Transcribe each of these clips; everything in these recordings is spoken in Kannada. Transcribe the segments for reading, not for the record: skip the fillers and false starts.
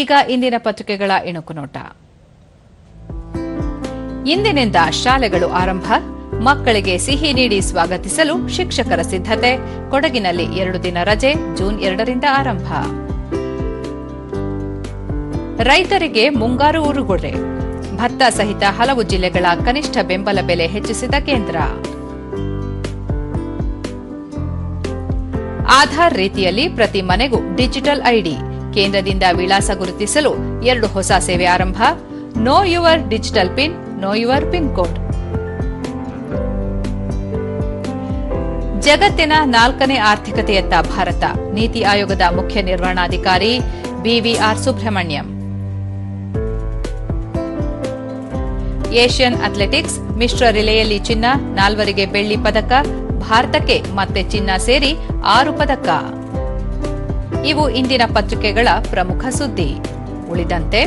ಈಗ ಇಂದಿನ ಪತ್ರಿಕೆಗಳ ಇಣುಕು ನೋಟ. ಇಂದಿನಿಂದ ಶಾಲೆಗಳು ಆರಂಭ, ಮಕ್ಕಳಿಗೆ ಸಿಹಿ ನೀಡಿ ಸ್ವಾಗತಿಸಲು ಶಿಕ್ಷಕರ ಸಿದ್ಧತೆ. ಕೊಡಗಿನಲ್ಲಿ 2 ದಿನ ರಜೆ, ಜೂನ್ 2ರಿಂದ ಆರಂಭ. ರೈತರಿಗೆ ಮುಂಗಾರು ಉರುಗೊರೆ, ಭತ್ತ ಸಹಿತ ಹಲವು ಜಿಲ್ಲೆಗಳ ಕನಿಷ್ಠ ಬೆಂಬಲ ಬೆಲೆ ಹೆಚ್ಚಿಸಿದ ಕೇಂದ್ರ. ಆಧಾರ್ ರೀತಿಯಲ್ಲಿ ಪ್ರತಿ ಮನೆಗೂ ಡಿಜಿಟಲ್ ಐಡಿ, ಕೇಂದ್ರದಿಂದ ವಿಳಾಸ ಗುರುತಿಸಲು 2 ಹೊಸ ಸೇವೆ ಆರಂಭ. Know your digital pin, know your pin code. ಜಗತ್ತಿನ 4ನೇ ಆರ್ಥಿಕತೆಯತ್ತ ಭಾರತ, ನೀತಿ ಆಯೋಗದ ಮುಖ್ಯ ನಿರ್ವಹಣಾಧಿಕಾರಿ ಬಿವಿಆರ್ ಸುಬ್ರಹ್ಮಣ್ಯಂ. ಏಷ್ಯನ್ ಅಥ್ಲೆಟಿಕ್ಸ್ ಮಿಶ್ರ ರಿಲೆಯಲ್ಲಿ ಚಿನ್ನ, 4 ಬೆಳ್ಳಿ ಪದಕ, ಭಾರತಕ್ಕೆ ಮತ್ತೆ ಚಿನ್ನ ಸೇರಿ 6 ಪದಕ. ಇವು ಇಂದಿನ ಪತ್ರಿಕೆಗಳ ಪ್ರಮುಖ ಸುದ್ದಿ. ಉಳಿದಂತೆ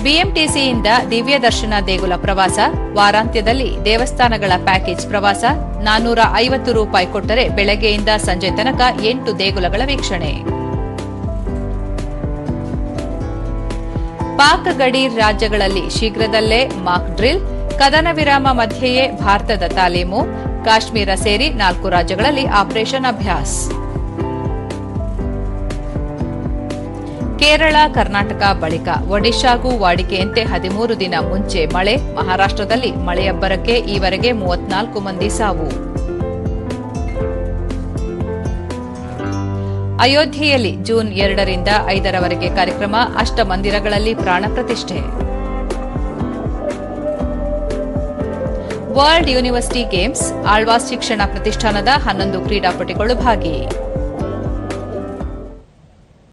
ಬಿಎಂಟಿಸಿಯಿಂದ ದಿವ್ಯ ದರ್ಶನ ದೇಗುಲ ಪ್ರವಾಸ, ವಾರಾಂತ್ಯದಲ್ಲಿ ದೇವಸ್ಥಾನಗಳ ಪ್ಯಾಕೇಜ್ ಪ್ರವಾಸ, ₹450 ಕೊಟ್ಟರೆ ಬೆಳಗ್ಗೆಯಿಂದ ಸಂಜೆ ತನಕ 8 ದೇಗುಲಗಳ ವೀಕ್ಷಣೆ. ಪಾಕ್ ಗಡಿ ರಾಜ್ಯಗಳಲ್ಲಿ ಶೀಘ್ರದಲ್ಲೇ ಮಾಕ್ ಡ್ರಿಲ್, ಕದನ ವಿರಾಮ ಮಧ್ಯೆಯೇ ಭಾರತದ ತಾಲೀಮು, ಕಾಶ್ಮೀರ ಸೇರಿ 4 ರಾಜ್ಯಗಳಲ್ಲಿ ಆಪರೇಷನ್ ಅಭ್ಯಾಸ್. ಕೇರಳ, ಕರ್ನಾಟಕ ಬಳಿಕ ಒಡಿಶಾಗೂ ವಾಡಿಕೆಯಂತೆ 13 ದಿನ ಮುಂಚೆ ಮಳೆ, ಮಹಾರಾಷ್ಟ್ರದಲ್ಲಿ ಮಳೆಯಬ್ಬರಕ್ಕೆ ಈವರೆಗೆ 34 ಮಂದಿ ಸಾವು. ಅಯೋಧ್ಯೆಯಲ್ಲಿ ಜೂನ್ 2ರಿಂದ 5ರವರೆಗೆ ಕಾರ್ಯಕ್ರಮ, ಅಷ್ಟಮಂದಿರಗಳಲ್ಲಿ ಪ್ರಾಣ ಪ್ರತಿಷ್ಠೆ. ವರ್ಲ್ಡ್ ಯೂನಿವರ್ಸಿಟಿ ಗೇಮ್ಸ್, ಆಳ್ವಾಸ್ ಶಿಕ್ಷಣ ಪ್ರತಿಷ್ಠಾನದ 11 ಕ್ರೀಡಾಪಟುಗಳು ಭಾಗಿ.